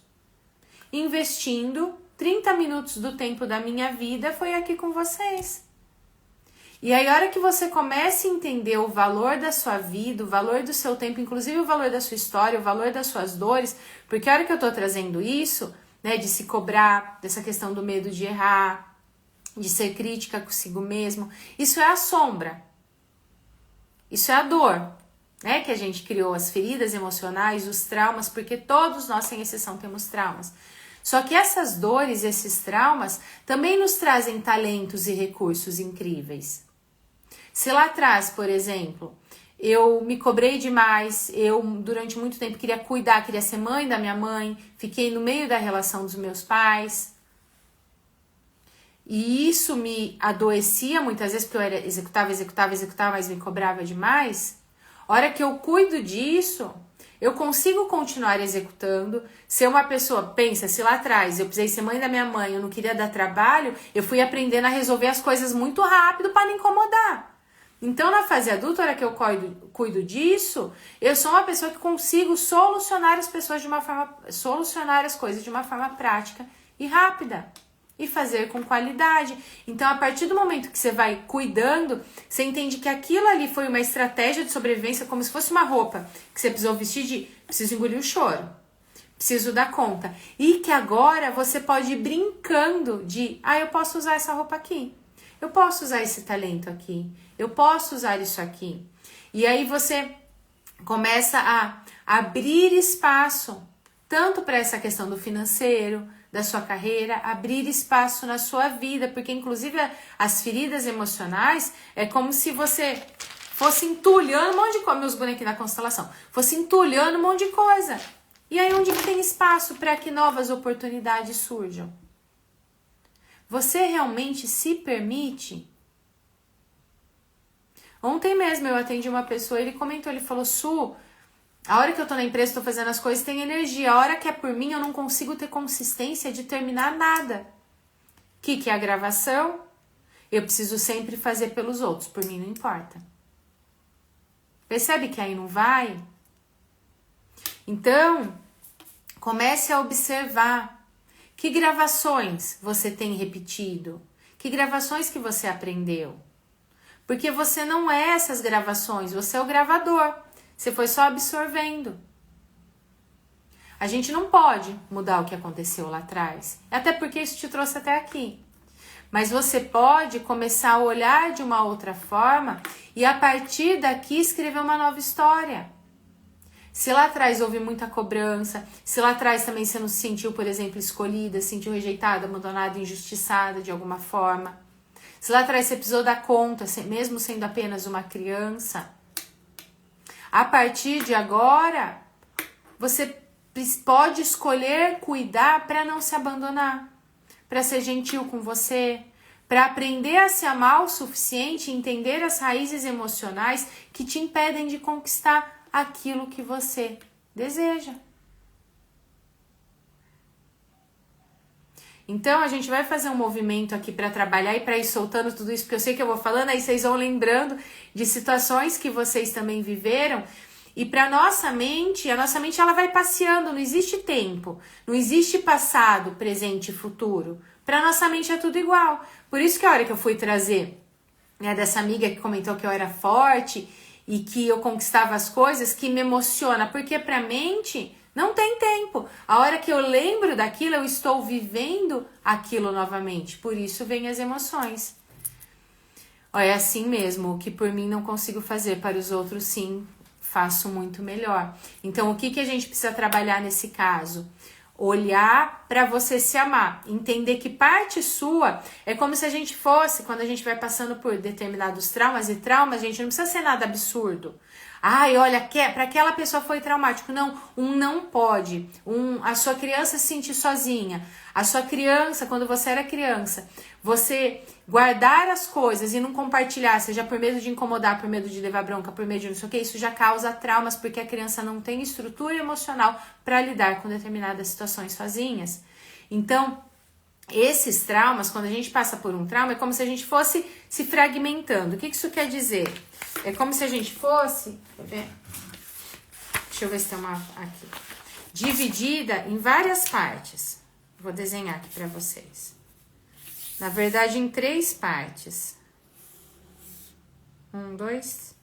investindo 30 minutos do tempo da minha vida foi aqui com vocês. E aí, a hora que você começa a entender o valor da sua vida, o valor do seu tempo, inclusive o valor da sua história, o valor das suas dores, porque a hora que eu tô trazendo isso, né, de se cobrar, dessa questão do medo de errar, de ser crítica consigo mesmo, isso é a sombra. Isso é a dor. Né, que a gente criou, as feridas emocionais, os traumas, porque todos nós, sem exceção, temos traumas. Só que essas dores, esses traumas, também nos trazem talentos e recursos incríveis. Se lá atrás, por exemplo, eu me cobrei demais, eu durante muito tempo queria cuidar, queria ser mãe da minha mãe, fiquei no meio da relação dos meus pais, e isso me adoecia muitas vezes, porque eu executava, mas me cobrava demais. A hora que eu cuido disso, eu consigo continuar executando. Se uma pessoa pensa, se lá atrás eu precisei ser mãe da minha mãe, eu não queria dar trabalho, eu fui aprendendo a resolver as coisas muito rápido para não incomodar. Então, na fase adulta, a hora que eu cuido disso, eu sou uma pessoa que consigo solucionar as coisas de uma forma prática e rápida. E fazer com qualidade. Então, a partir do momento que você vai cuidando, você entende que aquilo ali foi uma estratégia de sobrevivência, como se fosse uma roupa que você precisou vestir preciso engolir o choro, preciso dar conta. E que agora você pode ir brincando de, eu posso usar essa roupa aqui, eu posso usar esse talento aqui, eu posso usar isso aqui. E aí você começa a abrir espaço, tanto para essa questão do financeiro, da sua carreira, abrir espaço na sua vida, porque inclusive as feridas emocionais é como se você fosse entulhando um monte de coisa, meus bonequinhos da constelação, fosse entulhando um monte de coisa. E aí onde que tem espaço para que novas oportunidades surjam? Você realmente se permite? Ontem mesmo eu atendi uma pessoa, ele comentou, ele falou, Su, a hora que eu tô na empresa, tô fazendo as coisas, tem energia. A hora que é por mim, eu não consigo ter consistência de terminar nada. O que é a gravação? Eu preciso sempre fazer pelos outros, por mim não importa. Percebe que aí não vai? Então, comece a observar que gravações você tem repetido, que gravações que você aprendeu. Porque você não é essas gravações, você é o gravador. Você foi só absorvendo. A gente não pode mudar o que aconteceu lá atrás. Até porque isso te trouxe até aqui. Mas você pode começar a olhar de uma outra forma e a partir daqui escrever uma nova história. Se lá atrás houve muita cobrança, se lá atrás também você não se sentiu, por exemplo, escolhida, se sentiu rejeitada, abandonada, injustiçada de alguma forma. Se lá atrás você precisou dar conta, mesmo sendo apenas uma criança. A partir de agora, você pode escolher cuidar para não se abandonar, para ser gentil com você, para aprender a se amar o suficiente e entender as raízes emocionais que te impedem de conquistar aquilo que você deseja. Então, a gente vai fazer um movimento aqui para trabalhar e para ir soltando tudo isso, porque eu sei que eu vou falando, aí vocês vão lembrando de situações que vocês também viveram. E para nossa mente, a nossa mente ela vai passeando, não existe tempo, não existe passado, presente e futuro. Para nossa mente é tudo igual. Por isso que a hora que eu fui trazer, né, dessa amiga que comentou que eu era forte e que eu conquistava as coisas, que me emociona, porque para a mente não tem tempo. A hora que eu lembro daquilo, eu estou vivendo aquilo novamente. Por isso vem as emoções. É assim mesmo, o que por mim não consigo fazer, para os outros sim, faço muito melhor. Então, o que a gente precisa trabalhar nesse caso? Olhar para você se amar, entender que parte sua é como se a gente fosse, quando a gente vai passando por determinados traumas e traumas, gente, não precisa ser nada absurdo. Ai, olha, para aquela pessoa foi traumático. Não, não pode. A sua criança se sentir sozinha. A sua criança, quando você era criança, você guardar as coisas e não compartilhar, seja por medo de incomodar, por medo de levar bronca, por medo de não sei o que, isso já causa traumas, porque a criança não tem estrutura emocional para lidar com determinadas situações sozinhas. Então, esses traumas, quando a gente passa por um trauma, é como se a gente fosse se fragmentando. O que isso quer dizer? É como se a gente fosse, quer ver? Deixa eu ver se tem uma aqui. Dividida em várias partes. Vou desenhar aqui para vocês. Na verdade, em 3 partes. 1, 2,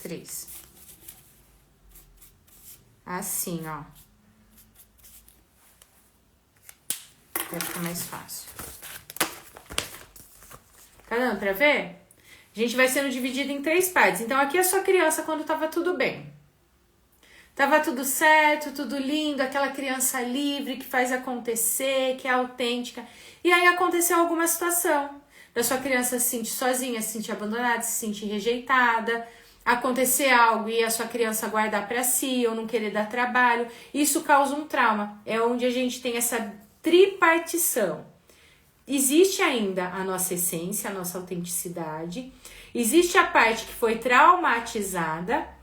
3. Assim, ó. Vai ficar mais fácil. Tá dando pra ver? A gente vai sendo dividido em 3 partes. Então, aqui é a sua criança quando tava tudo bem. Tava tudo certo, tudo lindo, aquela criança livre que faz acontecer, que é autêntica. E aí aconteceu alguma situação da sua criança se sentir sozinha, se sentir abandonada, se sentir rejeitada, acontecer algo e a sua criança guardar para si ou não querer dar trabalho. Isso causa um trauma. É onde a gente tem essa tripartição. Existe ainda a nossa essência, a nossa autenticidade. Existe a parte que foi traumatizada.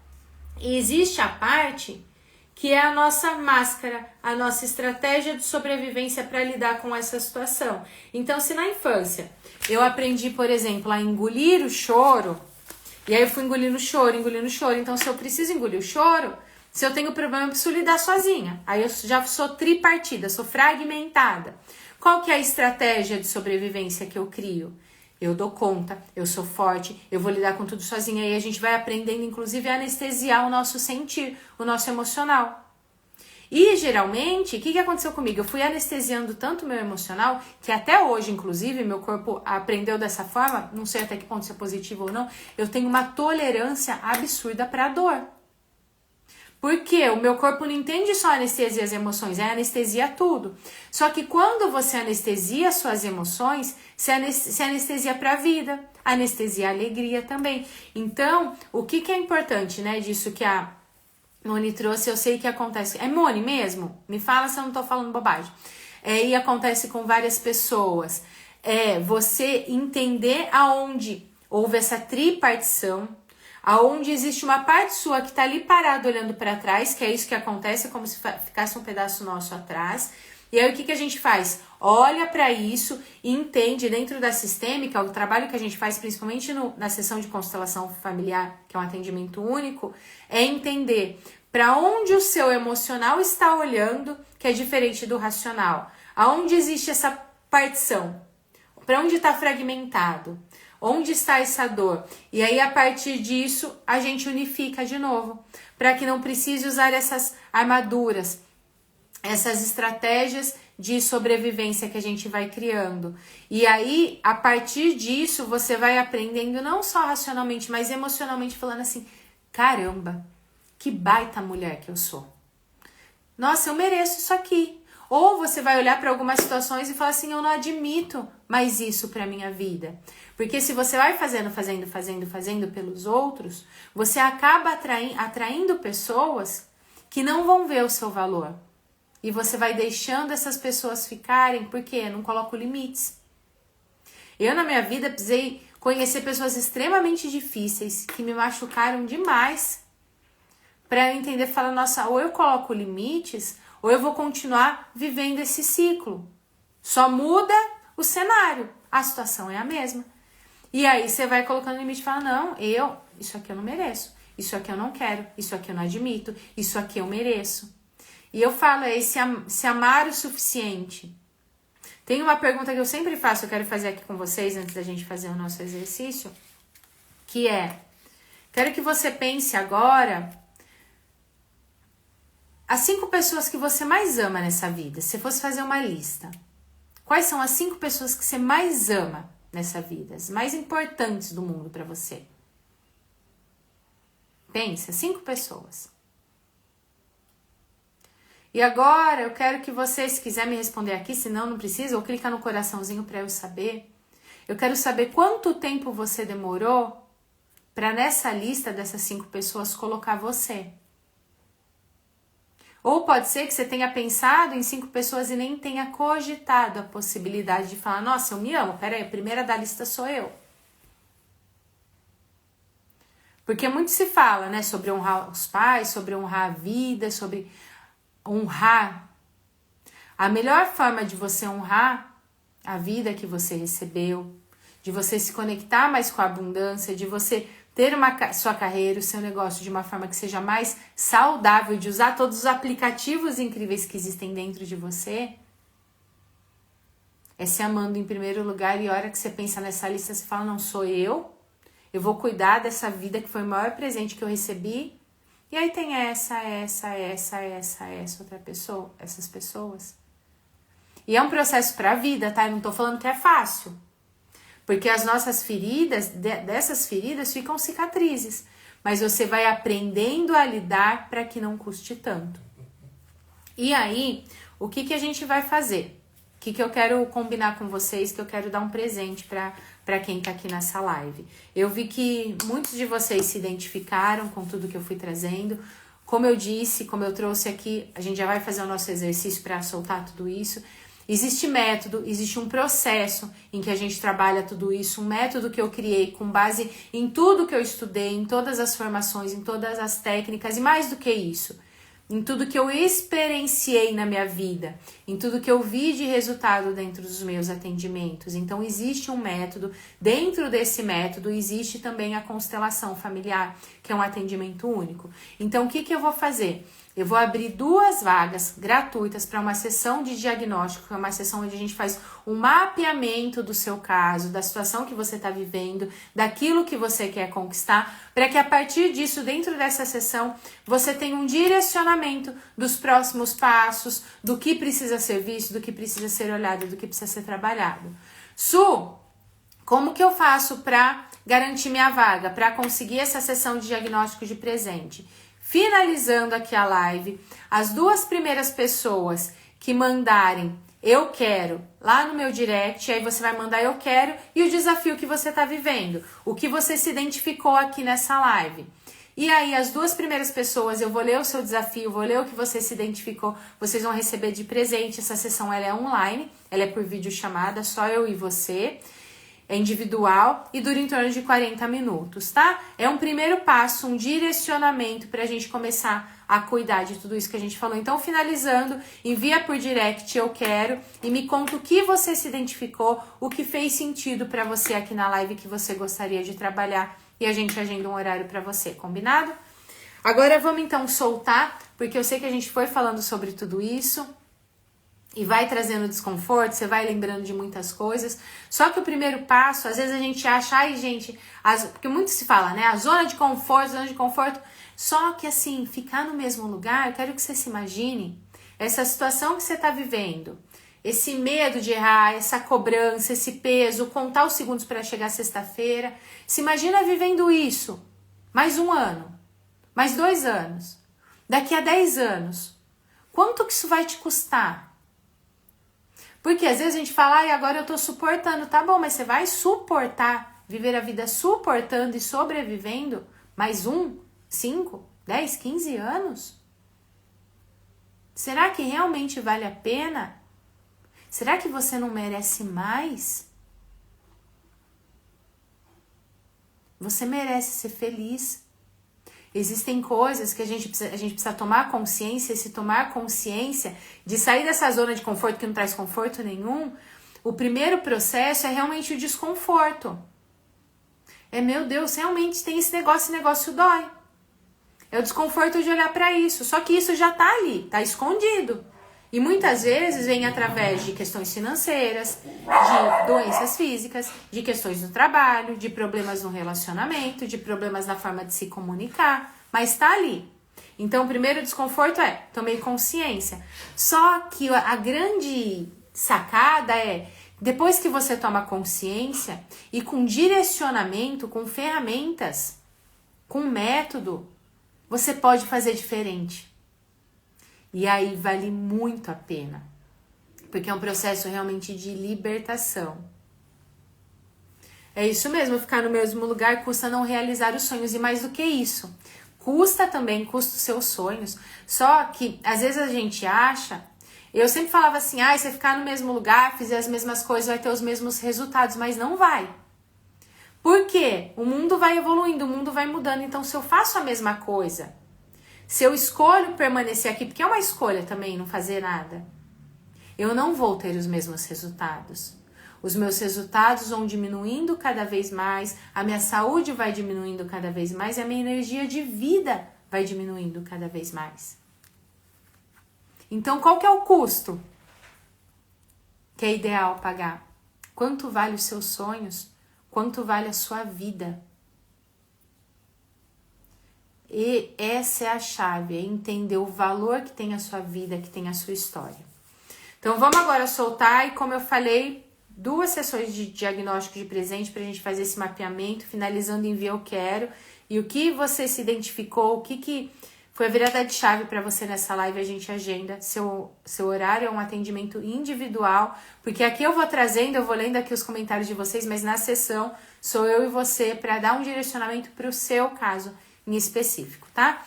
E existe a parte que é a nossa máscara, a nossa estratégia de sobrevivência para lidar com essa situação. Então, se na infância eu aprendi, por exemplo, a engolir o choro, e aí eu fui engolindo o choro, então se eu preciso engolir o choro, se eu tenho problema, eu preciso lidar sozinha. Aí eu já sou tripartida, sou fragmentada. Qual que é a estratégia de sobrevivência que eu crio? Eu dou conta, eu sou forte, eu vou lidar com tudo sozinha. E a gente vai aprendendo, inclusive, a anestesiar o nosso sentir, o nosso emocional. E, geralmente, o que aconteceu comigo? Eu fui anestesiando tanto o meu emocional, que até hoje, inclusive, meu corpo aprendeu dessa forma, não sei até que ponto isso é positivo ou não, eu tenho uma tolerância absurda para a dor. Porque o meu corpo não entende só anestesia as emoções, é anestesia tudo. Só que quando você anestesia suas emoções, você anestesia para a vida, anestesia a alegria também. Então, o que é importante, né, disso que a Moni trouxe, eu sei que acontece. É Moni mesmo? Me fala se eu não tô falando bobagem. E acontece com várias pessoas. É você entender aonde houve essa tripartição, aonde existe uma parte sua que tá ali parada olhando para trás, que é isso que acontece, é como se ficasse um pedaço nosso atrás. E aí o que a gente faz? Olha para isso e entende dentro da sistêmica, o trabalho que a gente faz principalmente na sessão de constelação familiar, que é um atendimento único, é entender para onde o seu emocional está olhando, que é diferente do racional. Aonde existe essa partição? Para onde está fragmentado? Onde está essa dor? E aí, a partir disso, a gente unifica de novo, para que não precise usar essas armaduras, essas estratégias de sobrevivência que a gente vai criando. E aí, a partir disso, você vai aprendendo não só racionalmente, mas emocionalmente, falando assim, caramba, que baita mulher que eu sou. Nossa, eu mereço isso aqui. Ou você vai olhar para algumas situações e falar assim, eu não admito mais isso para minha vida. Porque se você vai fazendo pelos outros, você acaba atraindo pessoas que não vão ver o seu valor. E você vai deixando essas pessoas ficarem, porque não coloco limites. Eu, na minha vida, precisei conhecer pessoas extremamente difíceis, que me machucaram demais, para eu entender, falar, nossa, ou eu coloco limites, ou eu vou continuar vivendo esse ciclo. Só muda o cenário, a situação é a mesma. E aí você vai colocando limite e fala, não, isso aqui eu não mereço, isso aqui eu não quero, isso aqui eu não admito, isso aqui eu mereço. E eu falo, é se amar o suficiente. Tem uma pergunta que eu sempre faço, eu quero fazer aqui com vocês, antes da gente fazer o nosso exercício, que é, quero que você pense agora as 5 pessoas que você mais ama nessa vida. Se fosse fazer uma lista, quais são as 5 pessoas que você mais ama nessa vida? As mais importantes do mundo para você? Pensa, 5 pessoas. E agora eu quero que você, se quiser me responder aqui, senão não precisa, ou clica no coraçãozinho para eu saber. Eu quero saber quanto tempo você demorou para nessa lista dessas 5 pessoas colocar você. Ou pode ser que você tenha pensado em 5 pessoas e nem tenha cogitado a possibilidade de falar, nossa, eu me amo, peraí, a primeira da lista sou eu. Porque muito se fala, né, sobre honrar os pais, sobre honrar a vida, sobre honrar. A melhor forma de você honrar a vida que você recebeu, de você se conectar mais com a abundância, de você ter sua carreira, o seu negócio de uma forma que seja mais saudável, de usar todos os aplicativos incríveis que existem dentro de você, é se amando em primeiro lugar. E a hora que você pensa nessa lista, você fala, não, sou eu vou cuidar dessa vida que foi o maior presente que eu recebi. E aí tem essa outra pessoa, essas pessoas. E é um processo para a vida, tá? Eu não tô falando que é fácil. Porque as nossas feridas, dessas feridas ficam cicatrizes. Mas você vai aprendendo a lidar para que não custe tanto. E aí, o que a gente vai fazer? O que eu quero combinar com vocês, que eu quero dar um presente para quem tá aqui nessa live. Eu vi que muitos de vocês se identificaram com tudo que eu fui trazendo. Como eu disse, como eu trouxe aqui, a gente já vai fazer o nosso exercício para soltar tudo isso. Existe método, existe um processo em que a gente trabalha tudo isso, um método que eu criei com base em tudo que eu estudei, em todas as formações, em todas as técnicas e mais do que isso, em tudo que eu experienciei na minha vida, em tudo que eu vi de resultado dentro dos meus atendimentos. Então existe um método, dentro desse método existe também a constelação familiar, que é um atendimento único. Então o que eu vou fazer? Eu vou abrir 2 vagas gratuitas para uma sessão de diagnóstico, que é uma sessão onde a gente faz um mapeamento do seu caso, da situação que você está vivendo, daquilo que você quer conquistar, para que a partir disso, dentro dessa sessão, você tenha um direcionamento dos próximos passos, do que precisa ser visto, do que precisa ser olhado, do que precisa ser trabalhado. Su, como que eu faço para garantir minha vaga, para conseguir essa sessão de diagnóstico de presente? Finalizando aqui a live, as 2 primeiras pessoas que mandarem eu quero lá no meu direct, aí você vai mandar eu quero e o desafio que você está vivendo, o que você se identificou aqui nessa live. E aí as 2 primeiras pessoas, eu vou ler o seu desafio, vou ler o que você se identificou, vocês vão receber de presente. Essa sessão ela é online, ela é por videochamada, só eu e você. É individual e dura em torno de 40 minutos, tá? É um primeiro passo, um direcionamento pra gente começar a cuidar de tudo isso que a gente falou. Então, finalizando, envia por direct eu quero e me conta o que você se identificou, o que fez sentido pra você aqui na live que você gostaria de trabalhar e a gente agenda um horário pra você, combinado? Agora vamos então soltar, porque eu sei que a gente foi falando sobre tudo isso. E vai trazendo desconforto, você vai lembrando de muitas coisas. Só que o primeiro passo, às vezes a gente acha, ai gente, porque muito se fala, né? A zona de conforto. Só que assim, ficar no mesmo lugar, eu quero que você se imagine essa situação que você está vivendo. Esse medo de errar, essa cobrança, esse peso, contar os segundos para chegar sexta-feira. Se imagina vivendo isso, mais um ano. Mais 2 anos. Daqui a 10 anos. Quanto que isso vai te custar? Porque às vezes a gente fala, agora eu tô suportando. Tá bom, mas você vai suportar, viver a vida suportando e sobrevivendo mais 1, 5, 10, 15 anos? Será que realmente vale a pena? Será que você não merece mais? Você merece ser feliz. Existem coisas que a gente precisa tomar consciência, e se tomar consciência de sair dessa zona de conforto que não traz conforto nenhum, o primeiro processo é realmente o desconforto. Meu Deus, realmente tem esse negócio dói. É o desconforto de olhar para isso, só que isso já tá ali, tá escondido. E muitas vezes vem através de questões financeiras, de doenças físicas, de questões no trabalho, de problemas no relacionamento, de problemas na forma de se comunicar, mas tá ali. Então o primeiro desconforto tomei consciência. Só que a grande sacada depois que você toma consciência e com direcionamento, com ferramentas, com método, você pode fazer diferente. E aí vale muito a pena, porque é um processo realmente de libertação. É isso mesmo, ficar no mesmo lugar custa não realizar os sonhos, e mais do que isso, custa os seus sonhos. Só que às vezes a gente acha, eu sempre falava assim, se ficar no mesmo lugar, fizer as mesmas coisas, vai ter os mesmos resultados, mas não vai. Por quê? O mundo vai evoluindo, o mundo vai mudando, então se eu faço a mesma coisa, se eu escolho permanecer aqui, porque é uma escolha também não fazer nada, eu não vou ter os mesmos resultados. Os meus resultados vão diminuindo cada vez mais, a minha saúde vai diminuindo cada vez mais e a minha energia de vida vai diminuindo cada vez mais. Então, qual que é o custo que é ideal pagar? Quanto vale os seus sonhos? Quanto vale a sua vida? E essa é a chave, é entender o valor que tem a sua vida, que tem a sua história. Então vamos agora soltar, e como eu falei, 2 sessões de diagnóstico de presente para a gente fazer esse mapeamento, finalizando em eu quero, e o que você se identificou, o que foi a virada de chave para você nessa live, a gente agenda. Seu horário é um atendimento individual, porque aqui eu vou trazendo, eu vou lendo aqui os comentários de vocês, mas na sessão sou eu e você para dar um direcionamento para o seu caso em específico, tá?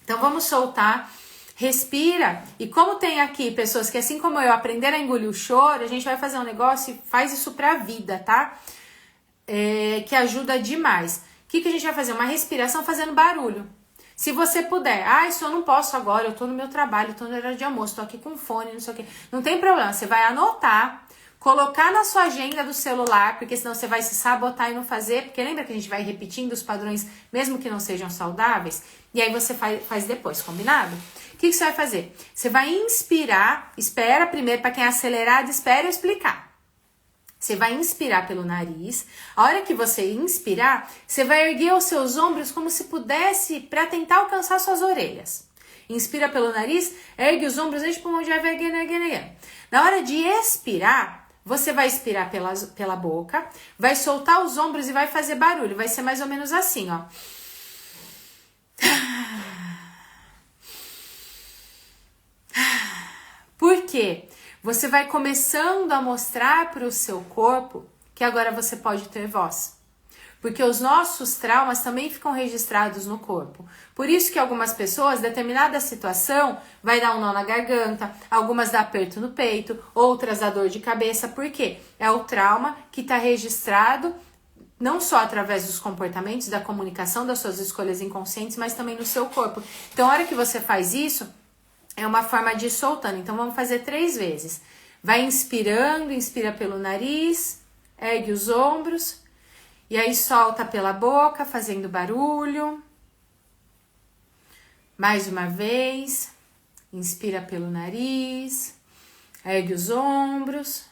Então vamos soltar, respira, e como tem aqui pessoas que assim como eu aprenderam a engolir o choro, a gente vai fazer um negócio e faz isso pra vida, tá? Que ajuda demais. O que a gente vai fazer? Uma respiração fazendo barulho. Se você puder, isso eu não posso agora, eu tô no meu trabalho, tô no horário de almoço, tô aqui com fone, não sei o que, não tem problema, você vai anotar, colocar na sua agenda do celular, porque senão você vai se sabotar e não fazer, porque lembra que a gente vai repetindo os padrões, mesmo que não sejam saudáveis, e aí você faz depois, combinado? O que você vai fazer? Você vai inspirar, espera primeiro, para quem é acelerado, espera eu explicar. Você vai inspirar pelo nariz, a hora que você inspirar, você vai erguer os seus ombros como se pudesse, para tentar alcançar suas orelhas. Inspira pelo nariz, ergue os ombros, deixa para onde vai erguendo. Na hora de expirar, você vai expirar pela boca, vai soltar os ombros e vai fazer barulho. Vai ser mais ou menos assim, ó. Por quê? Você vai começando a mostrar para o seu corpo que agora você pode ter voz. Porque os nossos traumas também ficam registrados no corpo. Por isso que algumas pessoas, determinada situação, vai dar um nó na garganta, algumas dá aperto no peito, outras dá dor de cabeça. Por quê? É o trauma que está registrado não só através dos comportamentos, da comunicação, das suas escolhas inconscientes, mas também no seu corpo. Então, a hora que você faz isso, é uma forma de ir soltando. Então, vamos fazer 3 vezes. Vai inspirando, inspira pelo nariz, ergue os ombros. E aí solta pela boca, fazendo barulho. Mais uma vez. Inspira pelo nariz. Ergue os ombros.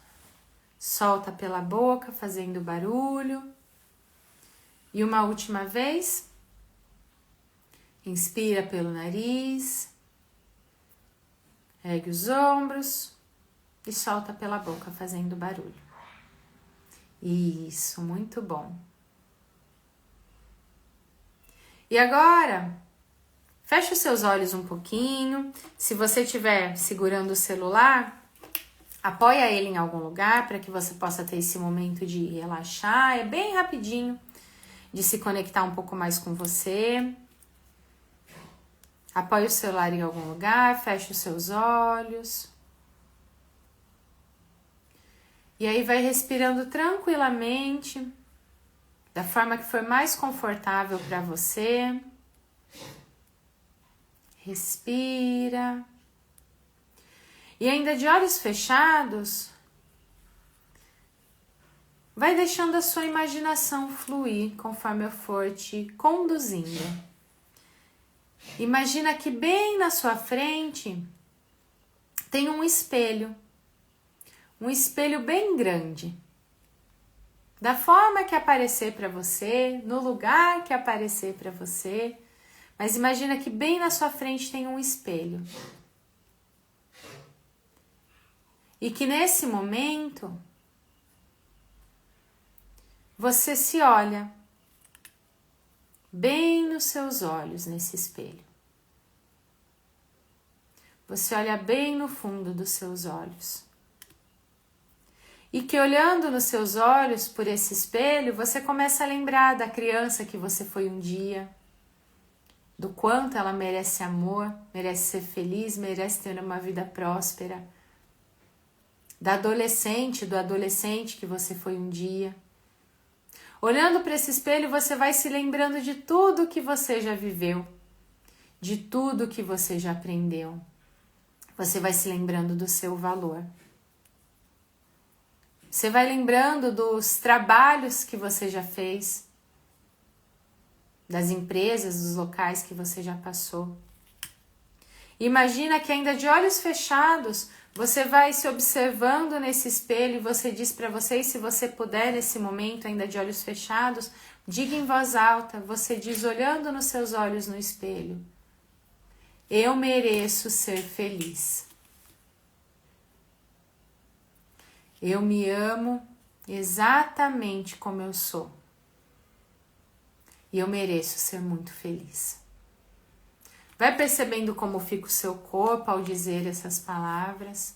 Solta pela boca, fazendo barulho. E uma última vez. Inspira pelo nariz. Ergue os ombros. E solta pela boca, fazendo barulho. Isso, muito bom. E agora, Feche os seus olhos um pouquinho. Se você estiver segurando o celular, apoia ele em algum lugar para que você possa ter esse momento de relaxar. É bem rapidinho, de se conectar um pouco mais com você. Apoie o celular em algum lugar, feche os seus olhos. E aí vai respirando tranquilamente, da forma que for mais confortável para você. Respira. E ainda de olhos fechados, vai deixando a sua imaginação fluir conforme eu for te conduzindo. Imagina que bem na sua frente tem um espelho bem grande. Da forma que aparecer para você, no lugar que aparecer para você, mas imagina que bem na sua frente tem um espelho. E que nesse momento você se olha bem nos seus olhos nesse espelho. Você olha bem no fundo dos seus olhos. E que olhando nos seus olhos por esse espelho, você começa a lembrar da criança que você foi um dia, do quanto ela merece amor, merece ser feliz, merece ter uma vida próspera, do adolescente que você foi um dia. Olhando para esse espelho, você vai se lembrando de tudo que você já viveu, de tudo que você já aprendeu. Você vai se lembrando do seu valor. Você vai lembrando dos trabalhos que você já fez, das empresas, dos locais que você já passou. Imagina que ainda de olhos fechados, você vai se observando nesse espelho e você diz para você, e se você puder nesse momento, ainda de olhos fechados, diga em voz alta, você diz olhando nos seus olhos no espelho: eu mereço ser feliz. Eu me amo exatamente como eu sou. E eu mereço ser muito feliz. Vai percebendo como fica o seu corpo ao dizer essas palavras.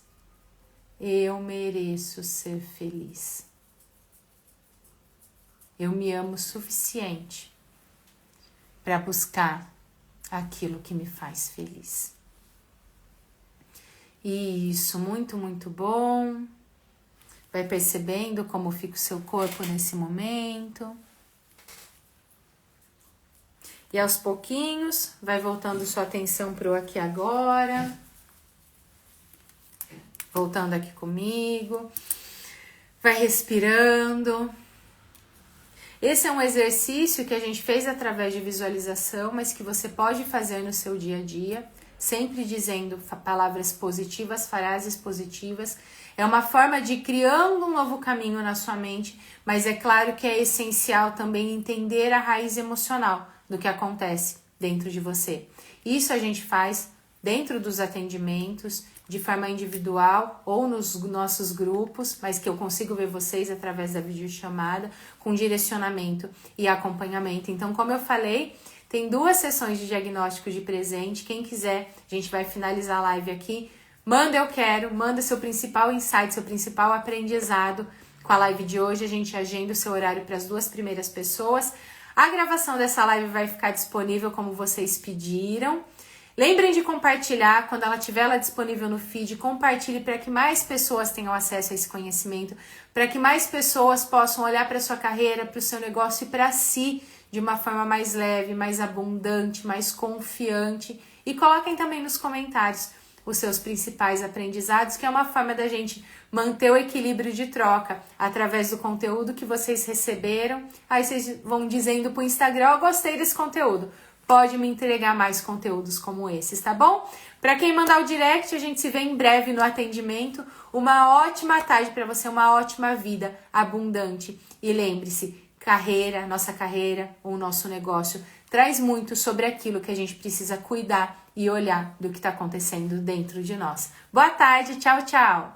Eu mereço ser feliz. Eu me amo o suficiente para buscar aquilo que me faz feliz. Isso, muito, muito bom. Vai percebendo como fica o seu corpo nesse momento. E aos pouquinhos, vai voltando sua atenção para o aqui e agora. Voltando aqui comigo. Vai respirando. Esse é um exercício que a gente fez através de visualização, mas que você pode fazer no seu dia a dia, sempre dizendo palavras positivas, frases positivas. É uma forma de ir criando um novo caminho na sua mente, mas é claro que é essencial também entender a raiz emocional do que acontece dentro de você. Isso a gente faz dentro dos atendimentos, de forma individual ou nos nossos grupos, mas que eu consigo ver vocês através da videochamada, com direcionamento e acompanhamento. Então, como eu falei, tem 2 sessões de diagnóstico de presente. Quem quiser, a gente vai finalizar a live aqui. Manda eu quero, manda seu principal insight, seu principal aprendizado com a live de hoje. A gente agenda o seu horário para as 2 primeiras pessoas. A gravação dessa live vai ficar disponível como vocês pediram. Lembrem de compartilhar, quando ela estiver lá disponível no feed, compartilhe para que mais pessoas tenham acesso a esse conhecimento, para que mais pessoas possam olhar para a sua carreira, para o seu negócio e para si de uma forma mais leve, mais abundante, mais confiante. E coloquem também nos comentários os seus principais aprendizados, que é uma forma da gente manter o equilíbrio de troca através do conteúdo que vocês receberam. Aí vocês vão dizendo pro Instagram: eu gostei desse conteúdo, pode me entregar mais conteúdos como esses, tá bom? Para quem mandar o direct, a gente se vê em breve no atendimento. Uma ótima tarde para você, uma ótima vida abundante. E lembre-se, carreira, nossa carreira ou o nosso negócio traz muito sobre aquilo que a gente precisa cuidar e olhar do que está acontecendo dentro de nós. Boa tarde, tchau, tchau!